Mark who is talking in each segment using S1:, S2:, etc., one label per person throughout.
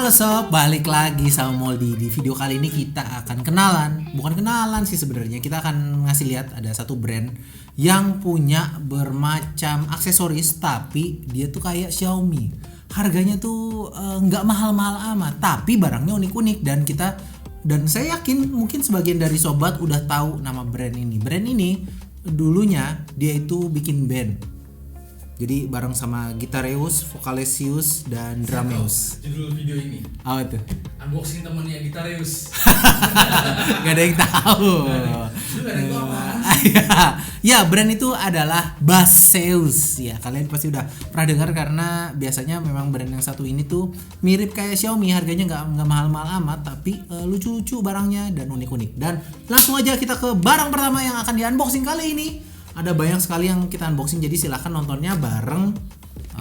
S1: Halo sob, balik lagi sama Moldi. Di video kali ini kita akan bukan kenalan sih sebenarnya. Kita akan ngasih lihat ada satu brand yang punya bermacam aksesoris, tapi dia tuh kayak Xiaomi. Harganya tuh nggak mahal-mahal amat, tapi barangnya unik-unik dan saya yakin mungkin sebagian dari sobat udah tahu nama brand ini. Brand ini dulunya dia itu bikin band. Jadi bareng sama Gitareus, Vocalesius, dan Drameus.
S2: Judul video ini
S1: Apa tuh?
S2: unboxing temennya Gitareus.
S1: Gak ada yang tahu.
S2: Lu gak ada yang tahu apa?
S1: Ya, brand itu adalah Baseus. Ya, kalian pasti udah pernah dengar karena biasanya memang brand yang satu ini tuh mirip kayak Xiaomi, harganya nggak mahal-mahal amat, tapi lucu-lucu barangnya dan unik-unik. Dan langsung aja kita ke barang pertama yang akan di-unboxing kali ini. Ada banyak sekali yang kita unboxing, jadi silahkan nontonnya bareng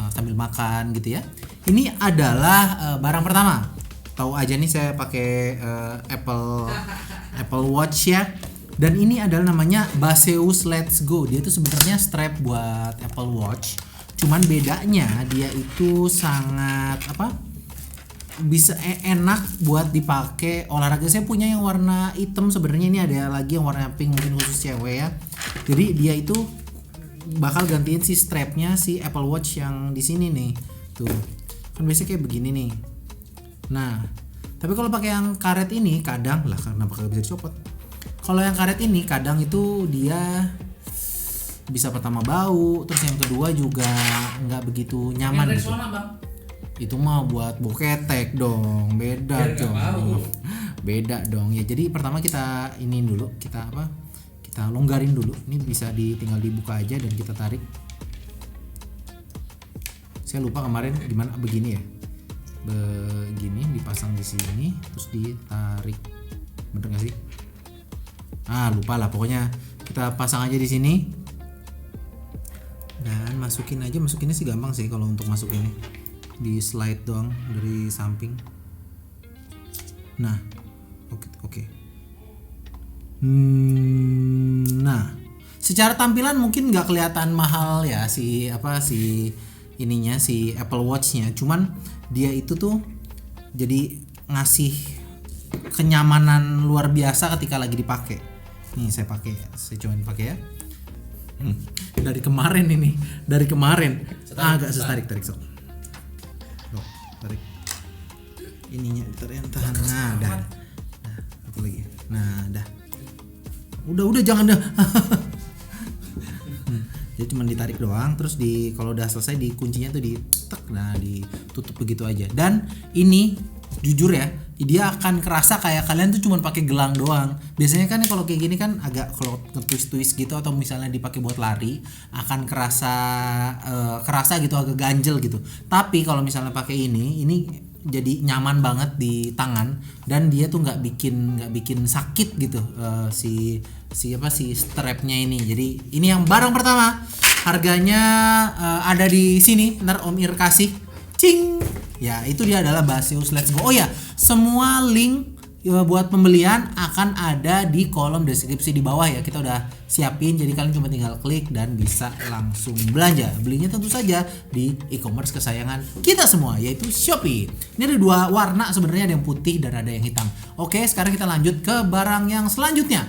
S1: sambil makan gitu ya. Ini adalah barang pertama. Tahu aja nih saya pakai Apple Watch ya. Dan ini adalah namanya Baseus Let's Go. Dia itu sebenarnya strap buat Apple Watch. Cuman bedanya dia itu sangat bisa enak buat dipakai olahraga. Saya punya yang warna hitam, sebenarnya ini ada lagi yang warna pink, mungkin khusus cewek ya. Jadi dia itu bakal gantiin si strapnya si Apple Watch yang di sini nih. Tuh. Kan biasanya kayak begini nih. Nah, tapi kalau pakai yang karet ini kadang kenapa kagak bisa dicopot? Kalau yang karet ini kadang itu dia bisa pertama bau, terus yang kedua juga nggak begitu nyaman gitu. Itu mah buat boketek dong, beda dong. Beda dong. Ya jadi pertama kita ini dulu, kita longgarin dulu. Ini bisa tinggal dibuka aja dan kita tarik. Saya lupa kemarin gimana, begini ya. Begini dipasang di sini terus ditarik. Bener gak sih? Lupa lah, pokoknya kita pasang aja di sini. Dan masukinnya sih gampang sih kalau untuk masuk ini. Di slide doang dari samping. Nah, oke. Nah, secara tampilan mungkin nggak kelihatan mahal ya si Apple Watch-nya. Cuman dia itu tuh jadi ngasih kenyamanan luar biasa ketika lagi dipakai. Nih saya cobain pakai ya. Dari kemarin. Agak tarik sok. Tarik ininya, tahan. Nah, dah. Satu lagi. Nah, dah. Udah jangan dah. Jadi cuma ditarik doang, terus kalau udah selesai dikuncinya tuh ditutup begitu aja. Dan ini jujur ya, dia akan kerasa kayak kalian tuh cuma pakai gelang doang. Biasanya kan kalau kayak gini kan agak kalau nge-twist gitu atau misalnya dipakai buat lari akan kerasa gitu, agak ganjel gitu. Tapi kalau misalnya pakai ini jadi nyaman banget di tangan dan dia tuh nggak bikin sakit gitu si strapnya ini. Jadi ini yang barang pertama, harganya ada di sini, ntar Om Ir kasih cing ya. Itu dia adalah Baseus Let's Go. Oh ya, semua link buat pembelian akan ada di kolom deskripsi di bawah ya. Kita udah siapin, jadi kalian cuma tinggal klik dan bisa langsung belanja. Belinya tentu saja di e-commerce kesayangan kita semua, yaitu Shopee. Ini ada dua warna sebenarnya, ada yang putih dan ada yang hitam. Oke, sekarang kita lanjut ke barang yang selanjutnya.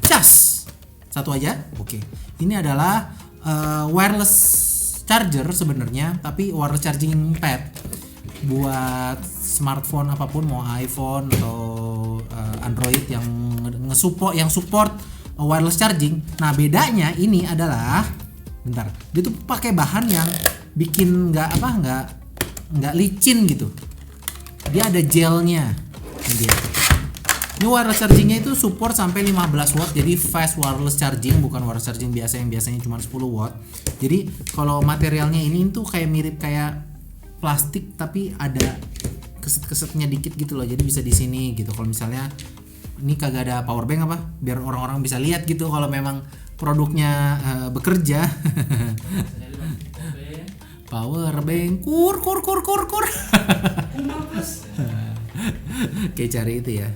S1: Cas. Satu aja. Oke. Ini adalah wireless charger sebenarnya, tapi wireless charging pad buat smartphone apapun, mau iPhone atau Android yang support wireless charging. Nah, bedanya ini adalah dia tuh pakai bahan yang bikin nggak licin gitu. Dia ada gelnya. Ini wireless chargingnya itu support sampai 15 watt, jadi fast wireless charging, bukan wireless charging biasa yang biasanya cuma 10 watt. Jadi kalau materialnya ini tuh mirip kayak plastik tapi ada keset-kesetnya dikit gitu loh, jadi bisa di sini gitu. Kalau misalnya ini kagak ada power bank biar orang-orang bisa lihat gitu kalau memang produknya bekerja. Power bank kur. Kayak cari itu ya.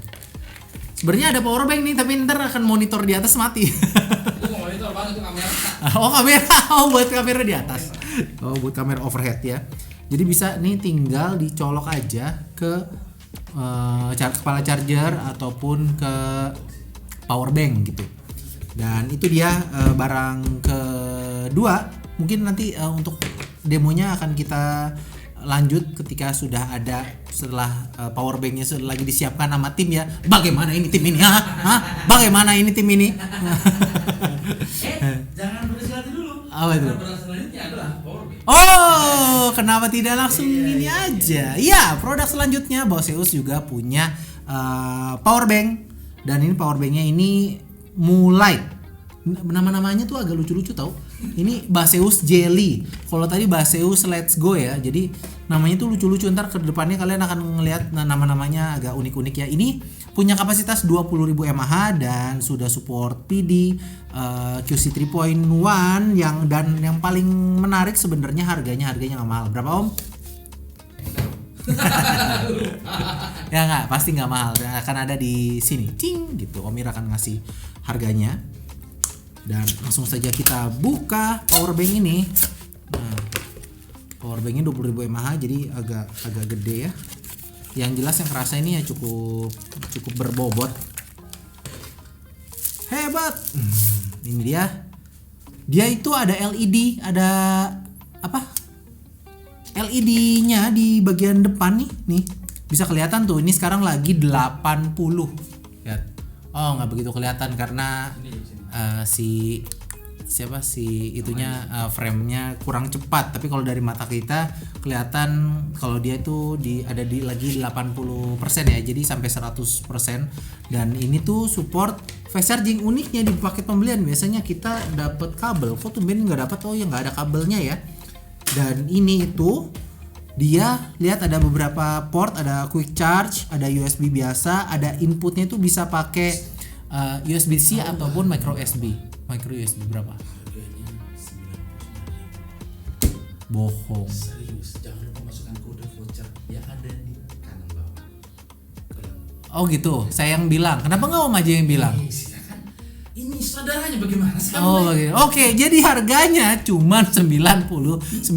S1: Sebenarnya ada power bank nih, tapi ntar akan monitor di atas mati.
S2: Itu monitor banget, itu kamera.
S1: Kamera. Buat kamera di atas. Buat kamera overhead ya. Jadi bisa nih tinggal dicolok aja ke kepala charger ataupun ke power bank gitu. Dan itu dia barang kedua. Mungkin nanti untuk demonya akan kita lanjut ketika sudah ada, setelah power banknya sudah lagi disiapkan sama tim ya. Bagaimana ini tim ini? Bagaimana ini tim ini?
S2: Jangan bersilat dulu.
S1: Apa itu?
S2: Produk selanjutnya adalah power bank.
S1: Oh, kenapa tidak langsung ini aja? Iya, produk selanjutnya Boseus juga punya power bank. Dan ini power banknya ini mulai nama-namanya tuh agak lucu-lucu tau. Ini Baseus Jelly. Kalau tadi Baseus Let's Go ya. Jadi namanya tuh lucu-lucu. Ntar ke depannya kalian akan ngelihat nama-namanya agak unik-unik ya. Ini punya kapasitas 20.000 mAh dan sudah support PD, QC 3.1 yang paling menarik sebenarnya harganya nggak mahal. Berapa Om? Ya nggak, pasti nggak mahal. Akan ada di sini, cing gitu. Om Ir akan ngasih harganya. Dan langsung saja kita buka power bank ini. Nah, power banknya 20.000 mAh, jadi agak gede ya. Yang jelas yang kerasa ini ya cukup berbobot. Hebat. Ini dia. Dia itu ada LED, ada apa? LED-nya di bagian depan nih. Bisa kelihatan tuh. Ini sekarang lagi 80. Lihat. Oh, nggak begitu kelihatan karena frame-nya kurang cepat. Tapi kalau dari mata kita kelihatan kalau dia itu lagi 80% ya, jadi sampai 100%. Dan ini tuh support fast charging. Uniknya di paket pembelian biasanya kita dapat kabel, kok tuh Ben nggak dapat? Oh ya, nggak ada kabelnya ya. Dan ini itu dia lihat ada beberapa port, ada quick charge, ada USB biasa, ada inputnya itu bisa pakai USB-C ataupun micro USB. Micro USB berapa?
S2: Harganya 99.000.
S1: Bohong.
S2: Serius, jangan lupa masukkan kode voucher yang ada di kanan bawah.
S1: Oh gitu, saya yang bilang. Kenapa nggak Om aja yang bilang?
S2: Silakan. Ini saudaranya bagaimana sih?
S1: Oh begini. Oke, jadi harganya cuma 99.000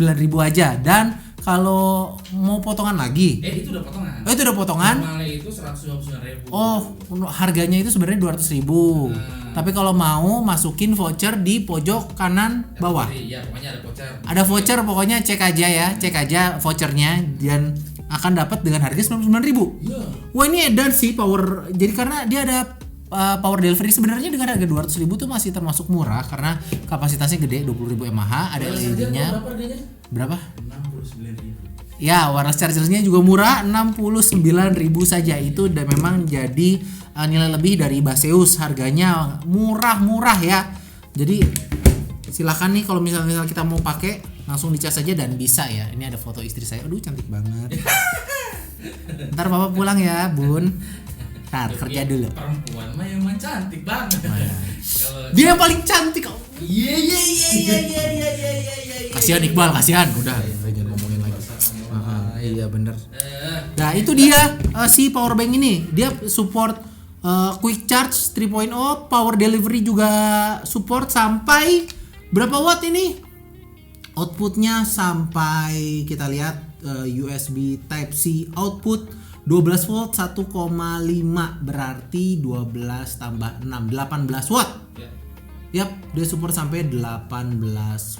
S1: aja. Dan kalau mau potongan lagi,
S2: Itu udah potongan.
S1: oh itu udah potongan.
S2: Normalnya itu 129.000.
S1: Oh, harganya itu sebenarnya 200.000. Tapi kalau mau masukin voucher di pojok kanan bawah.
S2: Iya, pokoknya ada voucher.
S1: Ada voucher, pokoknya cek aja vouchernya dan akan dapat dengan harga 99.000.
S2: Iya.
S1: Wah, ini edan sih power. Jadi karena dia ada power delivery sebenarnya dengan harga 200.000 tuh masih termasuk murah karena kapasitasnya gede, 20.000 mAh, ada LED-nya.
S2: Berapa harganya?
S1: Berapa?
S2: 69.000.
S1: Ya, wireless chargernya juga murah, 69.000 saja. Itu udah memang jadi nilai lebih dari Baseus. Harganya murah ya. Jadi silakan nih kalau misalnya kita mau pakai langsung dicas aja dan bisa ya. Ini ada foto istri saya. Aduh, cantik banget. Ntar Bapak pulang ya, Bun. Ntar kerja dulu.
S2: Perempuan mah emang cantik banget. Kalau
S1: Dia yang paling cantik.
S2: iya.
S1: Kasihan Iqbal, kasihan. Udah jangan ngomongin lagi. Iya bener. Nah itu dia si power bank ini. Dia support quick charge 3.0, power delivery juga support sampai berapa watt ini? Outputnya sampai kita lihat USB Type C output 12 volt 1,5 berarti 12 tambah 6 18 watt. Yap, dia support sampai 18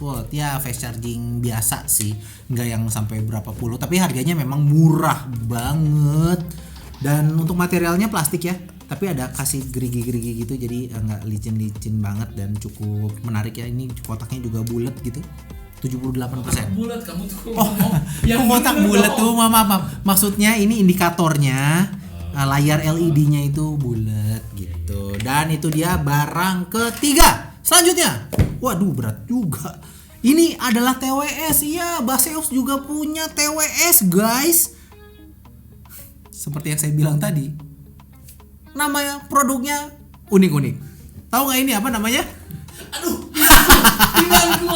S1: watt. Ya, fast charging biasa sih. Nggak yang sampai berapa puluh, tapi harganya memang murah banget. Dan untuk materialnya plastik ya. Tapi ada kasih gerigi-gerigi gitu, jadi nggak licin-licin banget dan cukup menarik ya. Ini kotaknya juga bulat gitu. 78%.
S2: bulat kamu tuh.
S1: Oh, yang kotak bulat tuh, maaf. Maksudnya ini indikatornya, layar LED-nya itu bulat gitu. Dan itu dia barang ketiga. Selanjutnya, waduh berat juga. Ini adalah TWS. Iya, Baseus juga punya TWS, guys. Seperti yang saya bilang tadi, namanya produknya unik-unik. Tahu nggak ini apa namanya?
S2: Aduh.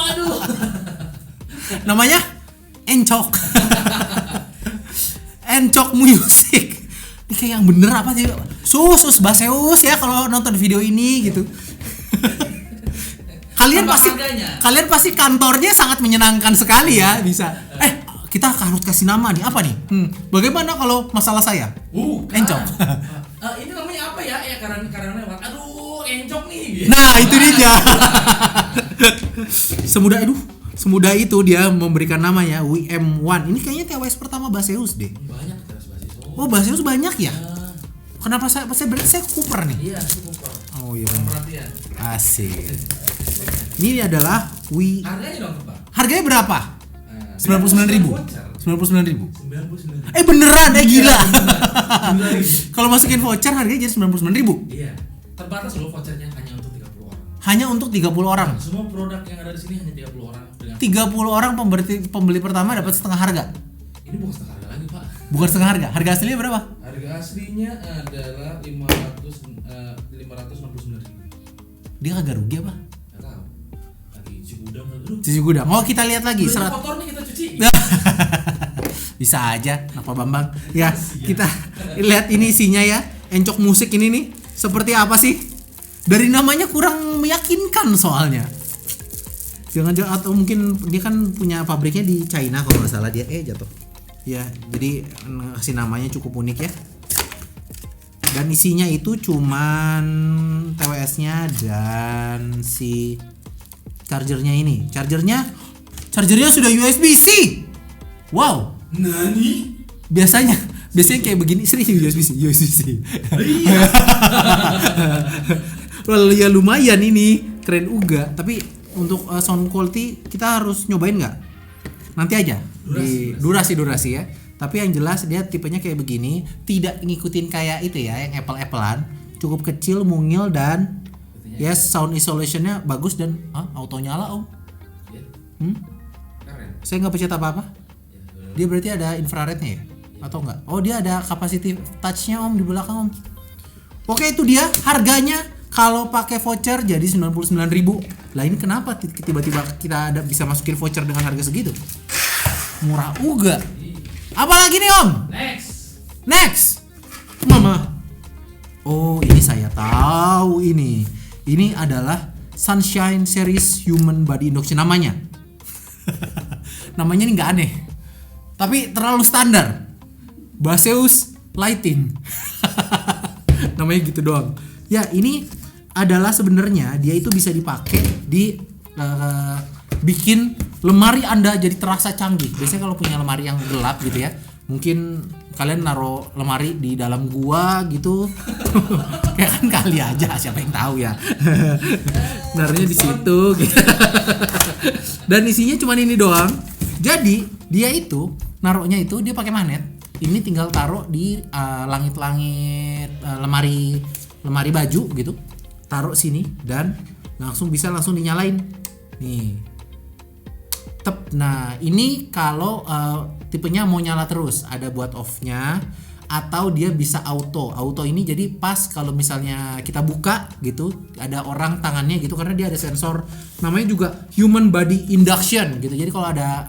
S2: Aduh.
S1: Namanya Encok. Encok Music. Ini kayak yang bener apa sih? Sus Baseus ya kalau nonton video ini gitu. Kalian pasti kantornya sangat menyenangkan sekali ya bisa. kita harus kasih nama nih. Apa nih? Bagaimana kalau masalah saya? Encok.
S2: Ini namanya apa ya? Karena lewat. Aduh, encok nih. Gitu.
S1: Nah, itu dia. Semudah itu dia memberikan namanya WM1. Ini kayaknya TWS pertama Baseus deh.
S2: Banyak terus basis.
S1: Oh, Baseus banyak ya? Kenapa saya berarti saya Cooper nih?
S2: Iya, itu Cooper.
S1: Oh iya.
S2: Perhatian.
S1: Asik. Ini adalah
S2: Harganya dong, Pak.
S1: Harganya berapa? 99.000. 99.000.
S2: 99.
S1: Beneran gila. Kalau masukin voucher harganya jadi 99.000.
S2: Iya. Terbatas loh vouchernya hanya untuk 30 orang.
S1: Hanya untuk 30 orang.
S2: Semua produk yang ada di sini hanya 30 orang dengan
S1: 30 orang pembeli pertama dapat setengah harga.
S2: Ini bukan setengah harga lagi, Pak.
S1: Bukan setengah harga. Harga aslinya berapa?
S2: Harga aslinya adalah 569.000.
S1: Dia kagak rugi apa?
S2: Enggak tahu. Lagi cuci gudang dulu.
S1: Cuci gudang. Oh, kita lihat lagi.
S2: Kotornya kita cuci.
S1: Bisa aja, apa Bambang? Ya, kita lihat ini isinya ya. Encok musik ini nih seperti apa sih? Dari namanya kurang meyakinkan soalnya. Jangan-jangan atau mungkin dia kan punya pabriknya di China kalau nggak salah dia. Jatuh. Ya, jadi kasih namanya cukup unik ya. Dan isinya itu cuman TWS-nya dan si chargernya ini. Chargernya sudah USB-C. Wow.
S2: Nani?
S1: Biasanya kayak begini serius USB-C.
S2: Iya.
S1: Well, ya lumayan ini, keren uga. Tapi untuk sound quality kita harus nyobain nggak? Nanti aja durasi ya. Tapi yang jelas dia tipenya kayak begini, tidak ngikutin kayak itu ya, yang Apple-Applean, cukup kecil, mungil dan ya sound isolationnya bagus dan auto nyala om.
S2: Ya. Keren.
S1: Saya nggak pencet apa-apa. Dia berarti ada infrarednya ya? Atau enggak? Oh dia ada capacity touch-nya om di belakang om. Oke itu dia harganya kalau pakai voucher jadi 99.000. Lah ini kenapa tiba-tiba kita bisa masukin voucher dengan harga segitu? Murah uga. Apalagi nih om? Next. Mama. Oh ini saya tahu ini. Ini adalah Sunshine Series Human Body Induction namanya. Namanya ini nggak aneh. Tapi terlalu standar. Baseus Lighting. Namanya gitu doang. Ya, ini adalah sebenarnya dia itu bisa dipakai di bikin lemari Anda jadi terasa canggih. Biasanya kalau punya lemari yang gelap gitu ya, mungkin kalian naruh lemari di dalam gua gitu. Kayak kan kali aja, siapa yang tahu ya. Naruhnya di situ gitu. Dan isinya cuma ini doang. Jadi, dia itu naruhnya itu dia pakai magnet. Ini tinggal taruh di langit-langit lemari baju gitu. Taruh sini dan langsung dinyalain. Nih. Nah, ini kalau tipenya mau nyala terus, ada buat off-nya atau dia bisa auto. Auto ini jadi pas kalau misalnya kita buka gitu, ada orang tangannya gitu karena dia ada sensor namanya juga human body induction gitu. Jadi kalau ada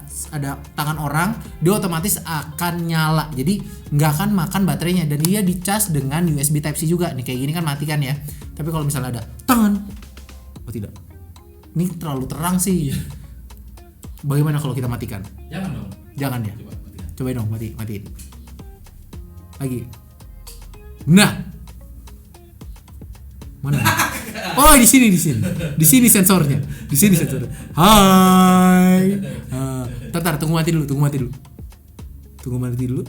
S1: tangan orang, dia otomatis akan nyala. Jadi nggak akan makan baterainya dan dia dicas dengan USB Type C juga. Nih kayak gini kan mati kan ya. Tapi kalau misalnya ada tangan, oh tidak. Ini terlalu terang sih. Bagaimana kalau kita matikan?
S2: Jangan dong.
S1: Jangan ya.
S2: Coba matikan.
S1: Cobain dong, matiin. Lagi. Nah. Mana? Oh, di sini. Di sini sensornya. Hai. Bentar, tunggu mati dulu. Tunggu mati dulu.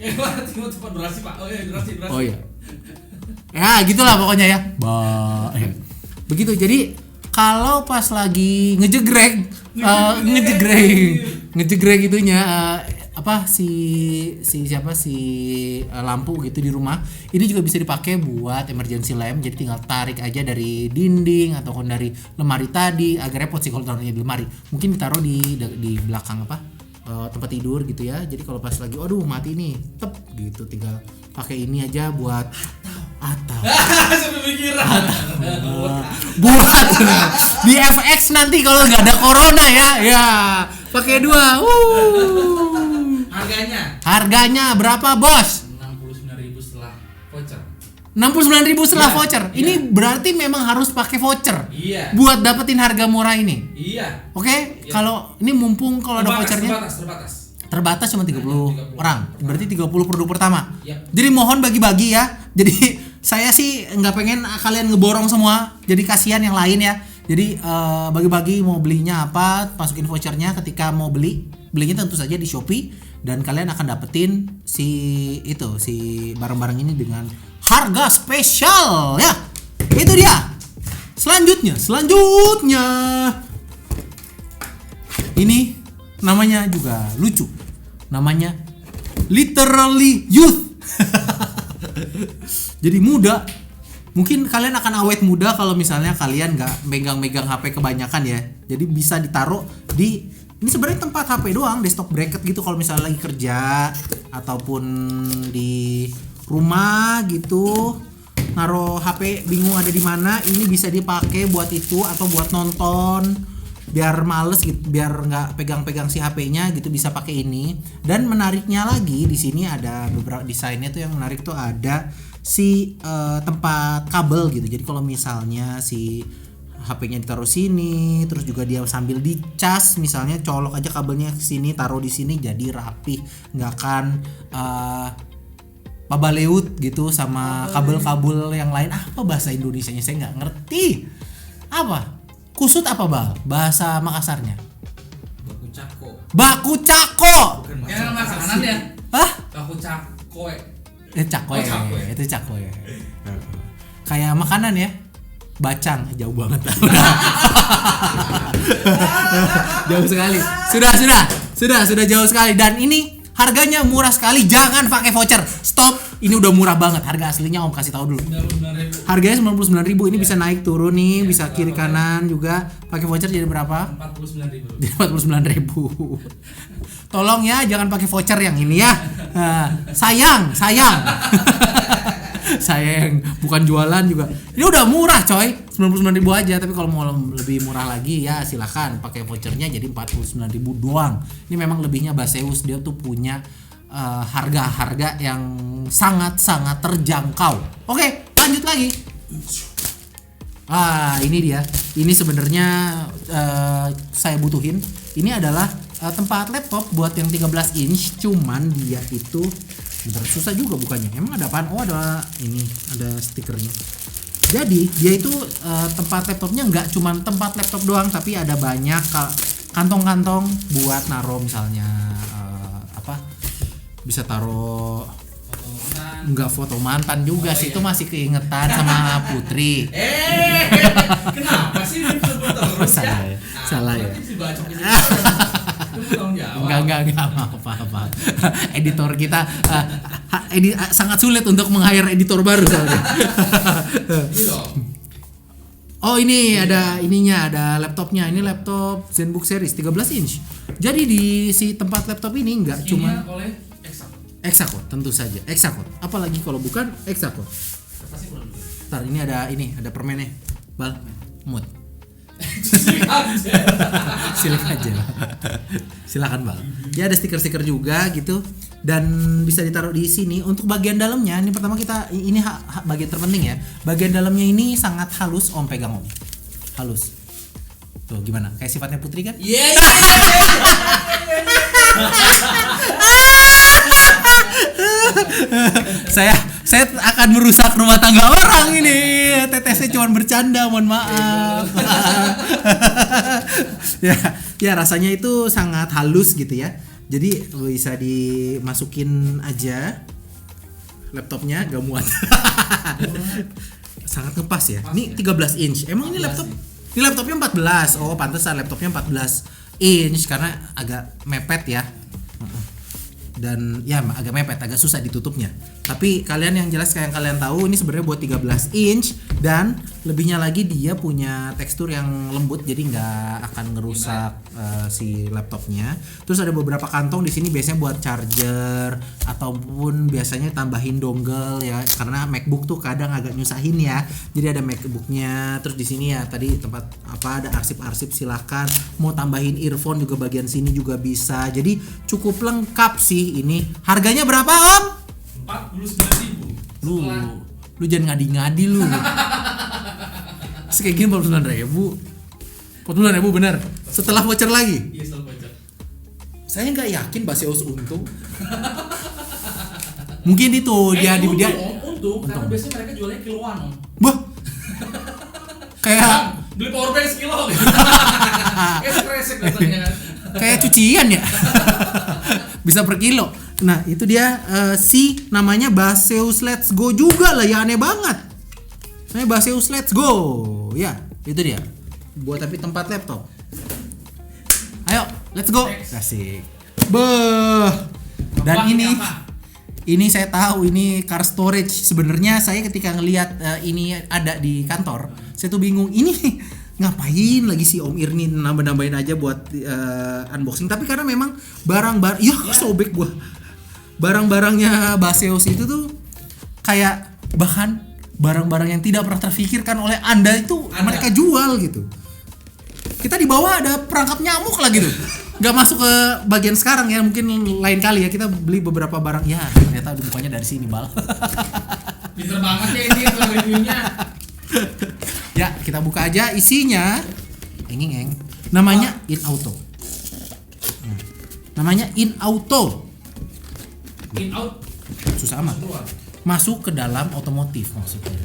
S2: Cepat durasi, Pak. Oh iya, durasi.
S1: Oh iya. Ya, gitulah pokoknya ya. Begitu. Jadi kalau pas lagi ngejegrek itunya lampu gitu di rumah, ini juga bisa dipakai buat emergency lamp. Jadi tinggal tarik aja dari dinding ataupun dari lemari tadi. Agak repot sih kalau taruhnya di lemari. Mungkin ditaruh di belakang tempat tidur gitu ya. Jadi kalau pas lagi mati nih, gitu tinggal pakai ini aja buat atau buat di FX nanti kalau nggak ada corona ya pakai 2.
S2: Harganya
S1: berapa bos?
S2: 69.000 setelah voucher.
S1: 69.000 setelah
S2: Iya,
S1: voucher.
S2: iya.
S1: Ini berarti memang harus pakai voucher.
S2: Iya.
S1: Buat dapetin harga murah ini.
S2: Iya.
S1: Oke,
S2: Iya.
S1: kalau ini mumpung kalau ada vouchernya
S2: Terbatas.
S1: cuma 30 orang. Berarti 30 produk pertama.
S2: Yap.
S1: Jadi mohon bagi-bagi ya. Jadi saya sih nggak pengen kalian ngeborong semua. Jadi kasihan yang lain ya. Jadi bagi-bagi mau belinya apa, masukin vouchernya ketika mau belinya tentu saja di Shopee dan kalian akan dapetin si barang-barang ini dengan harga spesial ya. Itu dia. Selanjutnya ini namanya juga lucu. Namanya literally youth. Jadi muda. Mungkin kalian akan awet muda kalau misalnya kalian nggak megang-megang HP kebanyakan ya. Jadi bisa ditaruh di ini sebenarnya tempat HP doang, desktop bracket gitu kalau misalnya lagi kerja ataupun di rumah gitu. Naruh HP bingung ada di mana, ini bisa dipakai buat itu atau buat nonton. Biar males gitu, biar nggak pegang-pegang si HP-nya gitu bisa pakai ini. Dan menariknya lagi di sini ada beberapa desainnya tuh yang menarik tuh ada si tempat kabel gitu. Jadi kalau misalnya si HP-nya ditaruh sini, terus juga dia sambil dicas, misalnya colok aja kabelnya ke sini, taruh di sini jadi rapi, nggak akan pabaleut gitu sama kabel-kabel yang lain. Apa bahasa Indonesianya saya nggak ngerti. Apa? Kusut apa bal? Bahasa Makassarnya? Baku cako.
S2: Yang makanan ya?
S1: Hah?
S2: Aku cakoe.
S1: Cakoe.
S2: Oh, cakoe.
S1: Itu cakoe. Kayak makanan ya? Bacang, jauh banget. Jauh sekali. Sudah jauh sekali. Dan ini harganya murah sekali. Jangan pakai voucher. Stop. Ini udah murah banget. Harga aslinya Om kasih tahu dulu.
S2: 99.000.
S1: Harganya 99.000. Ini bisa naik turun nih, bisa kiri kanan juga. Pakai voucher jadi berapa?
S2: 49.000.
S1: Jadi 49.000. Tolong ya jangan pakai voucher yang ini ya. Sayang. Saya yang bukan jualan juga. Ini udah murah coy, 99.000 aja. Tapi kalau mau lebih murah lagi ya silakan pakai vouchernya jadi 49.000 doang. Ini memang lebihnya Baseus, dia tuh punya harga-harga yang sangat-sangat terjangkau. Oke, lanjut lagi. Ini dia. Ini sebenarnya saya butuhin. Ini adalah tempat laptop buat yang 13 inch, cuman dia itu bentar, susah juga bukannya. Emang ada apaan? Oh ada ini, ada stikernya. Jadi dia itu tempat laptopnya nggak cuma tempat laptop doang, tapi ada banyak kantong-kantong buat naruh misalnya bisa taruh nggak foto mantan juga sih, itu masih keingetan sama Putri.
S2: Kenapa sih disebut terus ya?
S1: Salah ya.
S2: Si bacok ini.
S1: Enggak apa-apa. Editor kita sangat sulit untuk meng-hire editor baru soalnya. Oh ini ada ininya, ada laptopnya. Ini laptop ZenBook series 13 inch. Jadi di si tempat laptop ini enggak cuma
S2: oleh
S1: Exacode, tentu saja Exacode. Apalagi kalau bukan Exacode. Ntar ini ada permennya. Bal, mood. Silakan Bal. Ya ada stiker-stiker juga gitu dan bisa ditaruh di sini. Untuk bagian dalamnya ini pertama kita ini bagian terpenting ya. Bagian dalamnya ini sangat halus, Om pegang Om. Halus. Tuh gimana? Kayak sifatnya Putri kan?
S2: Iya.
S1: Saya akan merusak rumah tangga orang ini. Tetesnya cuma bercanda, mohon maaf. ya rasanya itu sangat halus gitu ya. Jadi bisa dimasukin aja laptopnya, gak muat. Sangat ngepas ya. Ini 13 inch. Emang ini laptop? Ini laptopnya 14. Oh, pantesan laptopnya 14 inch karena agak mepet ya. Dan ya agak mepet, agak susah ditutupnya. Tapi kalian yang jelas kayak yang kalian tahu ini sebenarnya buat 13 inch dan lebihnya lagi dia punya tekstur yang lembut jadi nggak akan ngerusak si laptopnya. Terus ada beberapa kantong di sini biasanya buat charger ataupun biasanya tambahin dongle ya karena MacBook tuh kadang agak nyusahin ya. Jadi ada MacBooknya, terus di sini ya tadi tempat ada arsip-arsip silahkan. Mau tambahin earphone juga bagian sini juga bisa. Jadi cukup lengkap sih ini. Harganya berapa Om?
S2: 49.000.
S1: Lu Lu jangan ngadi-ngadi lu. Terus kayak gini 49.000. 49.000 bener. Setelah voucher lagi.
S2: Iya, selalu baca.
S1: Saya nggak yakin Baseus untung. Mungkin itu dia
S2: untung, karena biasanya mereka jualnya kiloan, Om.
S1: Bah. Kayak
S2: Beli power bank sekilo gitu. Kayak sekresek rasanya kan.
S1: kayak cucian ya. Bisa per kilo. Nah, itu dia si namanya Baseus Let's Go juga lah ya, aneh banget. Namanya Baseus Let's Go. Ya, itu dia. Buat tapi tempat laptop. Ayo, let's go.
S2: Next.
S1: Asik. Beuh. Dan
S2: Bang,
S1: ini
S2: apa?
S1: ini saya tahu ini car storage. Sebenarnya saya ketika ngelihat ini ada di kantor, saya tuh bingung ini ngapain lagi si Om Irni nambah-nambahin aja buat unboxing. Tapi karena memang barang-barang sobek gua. Barang-barangnya Baseus itu tuh kayak bahkan barang-barang yang tidak pernah terfikirkan oleh Anda itu mereka jual gitu. Kita di bawah ada perangkap nyamuk lah gitu. Gak masuk ke bagian sekarang ya, mungkin lain kali ya kita beli beberapa barang. Ya ternyata bukanya dari sini Bal.
S2: Pinter banget ya ini soal reviewnya.
S1: Ya kita buka aja isinya. Engeng. Namanya InAuto. Namanya InAuto.
S2: In out
S1: Susah amat.
S2: keluar.
S1: Masuk ke dalam otomotif maksudnya.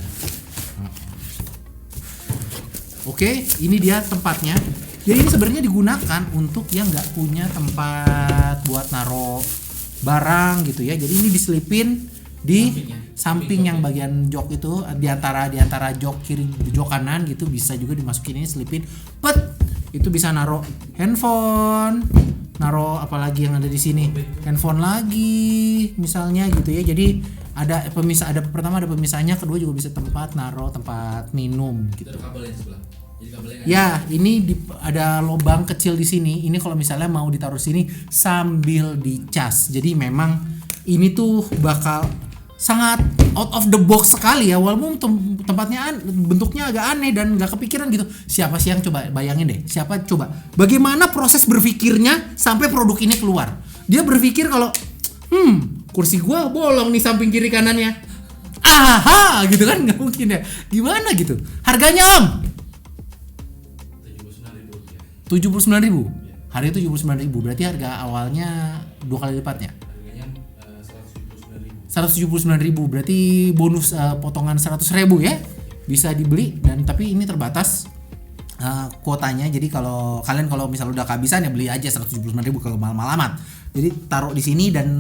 S1: Oke, ini dia tempatnya. Jadi ini sebenarnya digunakan untuk yang nggak punya tempat buat naro barang gitu ya. Jadi ini diselipin di samping yang bagian jok itu, di antara jok kiri jok kanan gitu, bisa juga dimasukin ini selipin. Pet, itu bisa naro handphone, naro apalagi yang ada di sini, handphone lagi misalnya gitu ya. Jadi ada pemisah, pertama ada pemisahnya, kedua juga bisa tempat naro tempat minum gitu.
S2: Itu ada kabel yang sebelah. Jadi kabelnya kan.
S1: Ya, ini ada lubang kecil di sini. Ini kalau misalnya mau ditaruh sini sambil dicas. Jadi memang ini tuh bakal sangat out of the box sekali ya. Walaupun tempatnya bentuknya agak aneh dan nggak kepikiran gitu. Siapa sih yang coba bayangin deh? Siapa coba? Bagaimana proses berpikirnya sampai produk ini keluar? Dia berpikir kalau kursi gua bolong nih samping kiri kanannya. Aha, gitu kan nggak mungkin ya. Gimana gitu? Harganya Om? 79.000. Harga 79.000. Berarti harga awalnya 2 kali lipatnya.
S2: Harganya
S1: 179.000. Berarti bonus potongan 100.000 ya. Bisa dibeli dan tapi ini terbatas kuotanya. Jadi kalau kalian misal udah kehabisan ya beli aja 179.000 kalau mahal-mahal amat. Jadi taruh di sini dan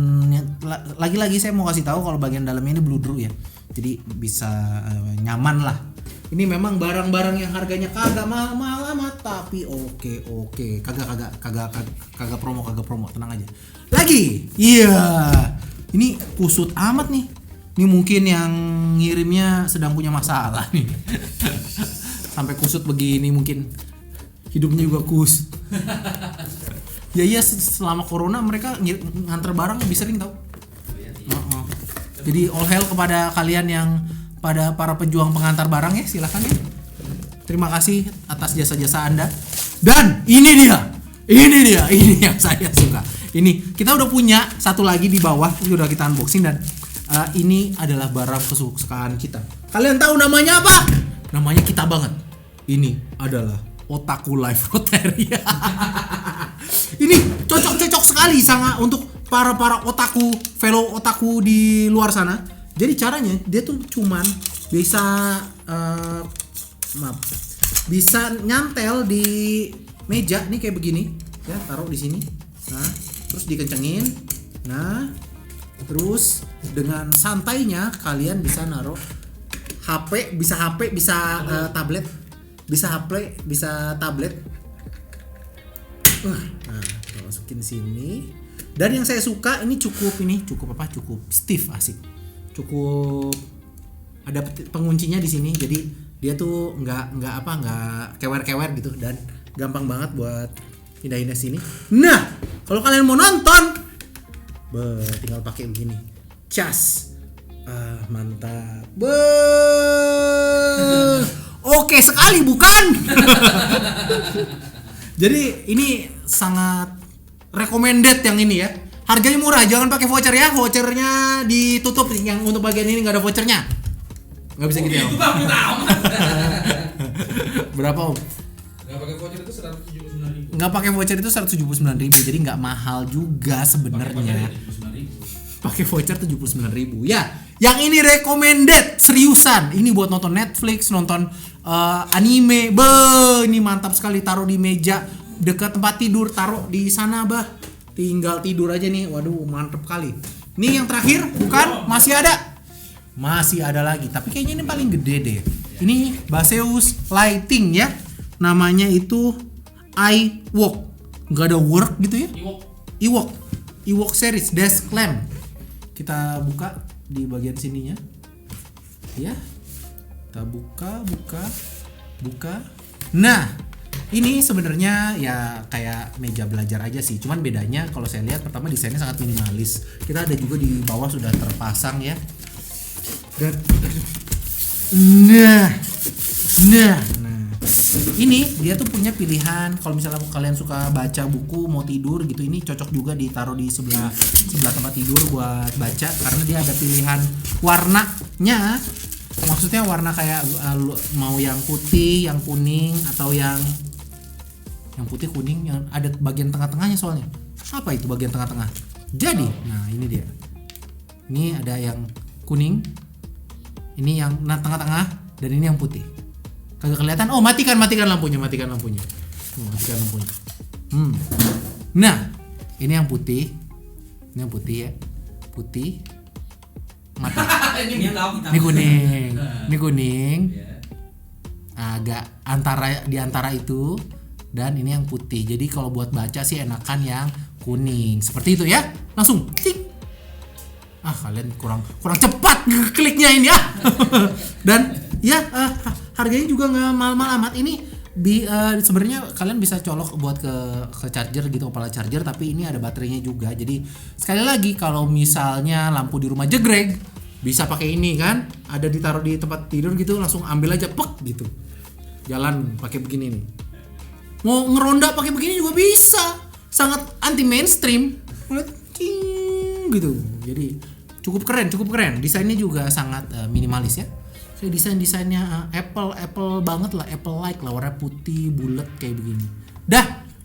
S1: lagi-lagi saya mau kasih tahu kalau bagian dalamnya ini bludru ya. Jadi bisa nyaman lah. Ini memang barang-barang yang harganya kagak mahal-mahal amat tapi oke. Kagak promo, tenang aja. Lagi. Iya. Ini kusut amat nih. Ini mungkin yang ngirimnya sedang punya masalah nih. Sampai kusut begini mungkin hidupnya juga kusut. Ya iya, selama corona mereka nganter barang lebih sering tau. Jadi all hail kepada kalian yang pada para pejuang pengantar barang ya, silakan ya. Terima kasih atas jasa-jasa Anda. Dan ini dia yang saya suka. Ini kita udah punya satu lagi di bawah, udah kita unboxing dan ini adalah barang kesukaan kita. Kalian tahu namanya apa? Namanya kita banget. Ini adalah Otaku Life Roteria. Ini cocok sekali sangat untuk para otaku, fellow otaku di luar sana. Jadi caranya dia tuh cuman bisa bisa nyantel di meja nih kayak begini ya, taruh di sini. Nah, terus dikencengin. Nah, terus dengan santainya kalian bisa naruh HP, bisa tablet, bisa HP, bisa tablet. Nah, masukin sini. Dan yang saya suka ini cukup stiff, asik. Cukup ada penguncinya di sini, jadi dia tuh nggak kewer-kewer gitu dan gampang banget buat pindahin sini. Nah, kalau kalian mau nonton, tinggal pakai begini, cas, mantap, oke sekali bukan? Jadi ini sangat recommended yang ini ya. Harganya murah, jangan pakai voucher ya. Vouchernya ditutup, yang untuk bagian ini nggak ada vouchernya. Nggak bisa gitu ya
S2: Itu
S1: Om?
S2: bang, kita amat.
S1: Berapa Om?
S2: Nggak pakai voucher itu 179.000.
S1: Nggak pakai voucher itu 179.000, jadi nggak mahal juga sebenarnya. Pakai voucher 79.000. Ya, yang ini recommended seriusan. Ini buat nonton Netflix, nonton anime. Ini mantap sekali, taruh di meja dekat tempat tidur, taruh di sana bah. Tinggal tidur aja nih. Waduh, mantap kali. Ini yang terakhir, bukan? Masih ada. Masih ada lagi, tapi kayaknya ini paling gede deh. Ini Baseus Lighting ya. Namanya itu iWalk. Enggak ada work gitu ya? iWalk series desk lamp. Kita buka di bagian sininya. Ya. Kita buka. Nah, ini sebenarnya ya kayak meja belajar aja sih. Cuman bedanya kalau saya lihat pertama desainnya sangat minimalis. Kita ada juga di bawah sudah terpasang ya. Dan nah. Ini dia tuh punya pilihan kalau misalnya kalian suka baca buku mau tidur gitu, ini cocok juga ditaruh di sebelah tempat tidur buat baca karena dia ada pilihan warnanya. Maksudnya warna kayak mau yang putih, yang kuning atau yang putih kuning yang ada bagian tengah-tengahnya soalnya. Apa itu bagian tengah-tengah? Jadi, nah ini dia. Ini ada yang kuning. Ini yang tengah-tengah dan ini yang putih. Kagak kelihatan. Oh, matikan lampunya. Nah, ini yang putih. Ini yang putih ya. Putih. Mati. Ini kuning. Agak di antara itu dan ini yang putih. Jadi kalau buat baca sih enakan yang kuning. Seperti itu ya. Langsung klik. Kalian kurang cepat kliknya ini ah. Dan ya harganya juga nggak mahal-mahal amat. Ini sebenarnya kalian bisa colok buat ke charger gitu, kepala charger, tapi ini ada baterainya juga. Jadi sekali lagi kalau misalnya lampu di rumah jegreg bisa pakai ini kan, ada ditaruh di tempat tidur gitu, langsung ambil aja pek gitu. Jalan pakai begini nih. Mau ngeronda pakai begini juga bisa. Sangat anti mainstream. Gitu. Jadi cukup keren. Desainnya juga sangat minimalis ya. Desainnya Apple banget lah, Apple like lah, warna putih bulat kayak begini.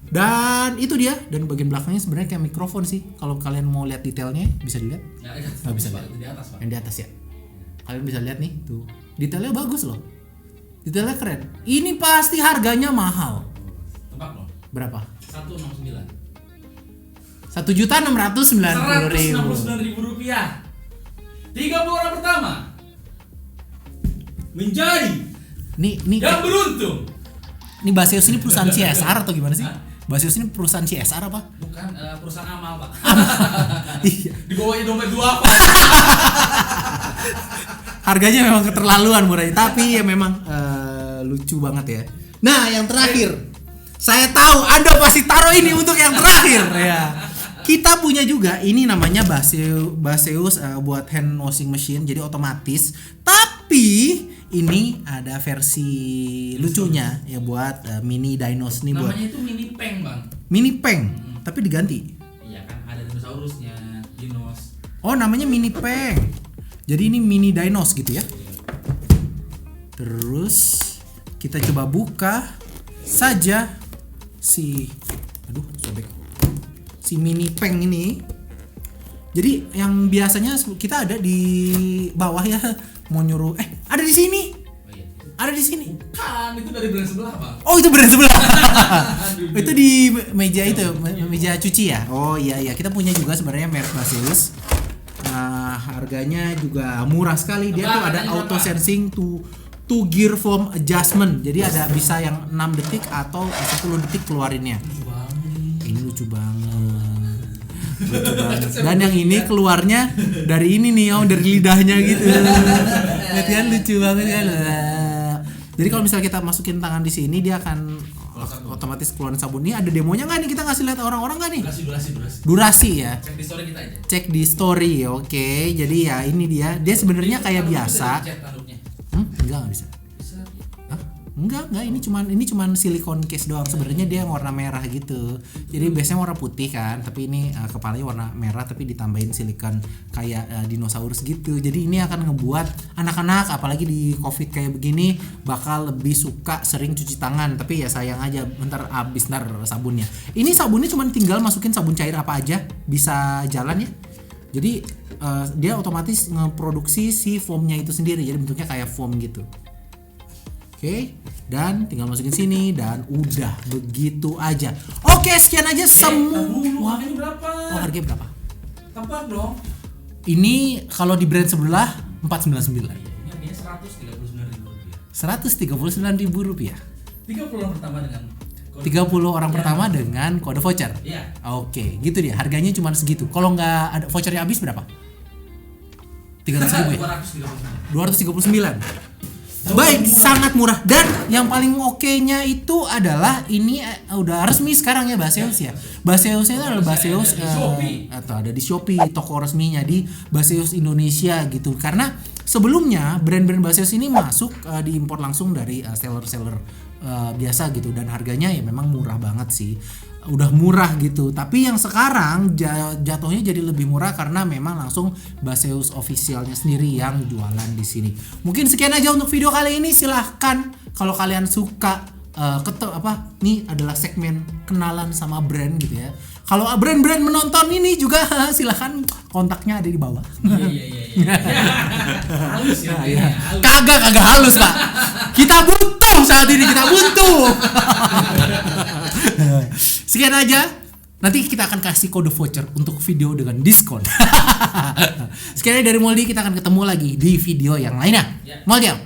S1: Dan itu dia. Dan bagian belakangnya sebenarnya kayak mikrofon sih. Kalau kalian mau lihat detailnya bisa dilihat. Nggak bisa lihat. Yang di atas ya. Kalian bisa lihat nih tuh. Detailnya bagus loh. Detailnya keren. Ini pasti harganya mahal.
S2: Tebak loh.
S1: Berapa?
S2: 169.
S1: 1.690.000
S2: rupiah. 30 orang pertama menjadi
S1: Nih
S2: yang beruntung.
S1: Ini Baseus ini perusahaan CSR atau gimana sih? Baseus ini perusahaan CSR apa?
S2: Bukan, perusahaan amal pak.
S1: Iya.
S2: Di bawahnya dompet dua pak.
S1: Harganya memang keterlaluan murahnya, tapi ya memang lucu banget ya. Nah yang terakhir, saya tahu Anda pasti taruh ini untuk yang terakhir ya. Kita punya juga ini namanya Baseus buat hand washing machine, jadi otomatis. Tapi ini ada versi lucunya ya buat mini dinos nih.
S2: Namanya
S1: buat
S2: itu mini peng bang.
S1: mini peng, tapi diganti.
S2: Iya kan ada dinosaurusnya, dinos.
S1: Oh namanya mini peng. Jadi ini mini dinos gitu ya. Terus kita coba buka saja si mini peng ini. Jadi yang biasanya kita ada di bawah ya, mau nyuruh ada di sini.
S2: Oh, iya.
S1: Ada di sini.
S2: Kan itu dari brand sebelah bang.
S1: Oh itu brand sebelah. Itu di meja itu, meja cuci ya. Oh iya kita punya juga sebenarnya merek Baseus. Harganya juga murah sekali. Dia tuh ada auto sensing to gear foam adjustment. Jadi ada bisa yang 6 detik atau 10 detik keluarinnya. Ini lucu banget. Dan yang ini keluarnya dari ini nih, dari lidahnya gitu. Lihat kan lucu banget kan. Jadi kalau misalnya kita masukin tangan di sini dia akan otomatis keluarin sabun. Ini ada demonya nggak nih, kita ngasih lihat orang-orang nggak nih? Durasi ya.
S2: Cek di story kita aja.
S1: Cek di story, oke. Jadi ya ini dia sebenarnya kayak biasa. Enggak bisa.
S2: Bisa.
S1: Hah? Enggak, ini cuman silikon case doang. Sebenarnya dia warna merah gitu. Jadi biasanya warna putih kan, tapi ini kepalanya warna merah tapi ditambahin silikon kayak dinosaurus gitu. Jadi ini akan ngebuat anak-anak apalagi di Covid kayak begini bakal lebih suka sering cuci tangan. Tapi ya sayang aja bentar habis sabunnya. Ini sabunnya cuman tinggal masukin sabun cair apa aja bisa jalan ya. Jadi dia otomatis ngeproduksi si foamnya itu sendiri. Jadi bentuknya kayak foam gitu. Oke, dan tinggal masukin sini dan udah begitu aja. Oke, sekian aja semua.
S2: Harganya berapa?
S1: Oh, harganya berapa?
S2: Tebak dong.
S1: Ini kalau di brand sebelah 499.
S2: Ini harganya
S1: Rp139.000.
S2: 30 orang pertama dengan
S1: 30 orang pertama dengan kode voucher.
S2: Iya.
S1: Oke, gitu dia. Harganya cuma segitu. Kalau nggak ada vouchernya habis berapa? 300.000 ya? 239. Baik, sangat murah. Dan yang paling oke-nya itu adalah ini udah resmi sekarang ya Baseus ya. Baseusnya itu adalah Baseus atau ada di Shopee, toko resminya di Baseus Indonesia gitu. Karena sebelumnya brand-brand Baseus ini masuk diimpor langsung dari seller-seller biasa gitu, dan harganya ya memang murah banget sih. Udah murah gitu, tapi yang sekarang jatuhnya jadi lebih murah karena memang langsung Baseus officialnya sendiri yang jualan di sini. Mungkin sekian aja untuk video kali ini. Silahkan kalau kalian suka ini adalah segmen kenalan sama brand gitu ya. Kalau brand-brand menonton ini juga silahkan kontaknya ada di bawah.
S2: Iya. Halus ya.
S1: Iya. Kagak halus Pak. Kita butuh saat ini, kita butuh. Sekian aja. Nanti kita akan kasih kode voucher untuk video dengan diskon. Sekian dari Moldy, kita akan ketemu lagi di video yang lainnya. Moldy.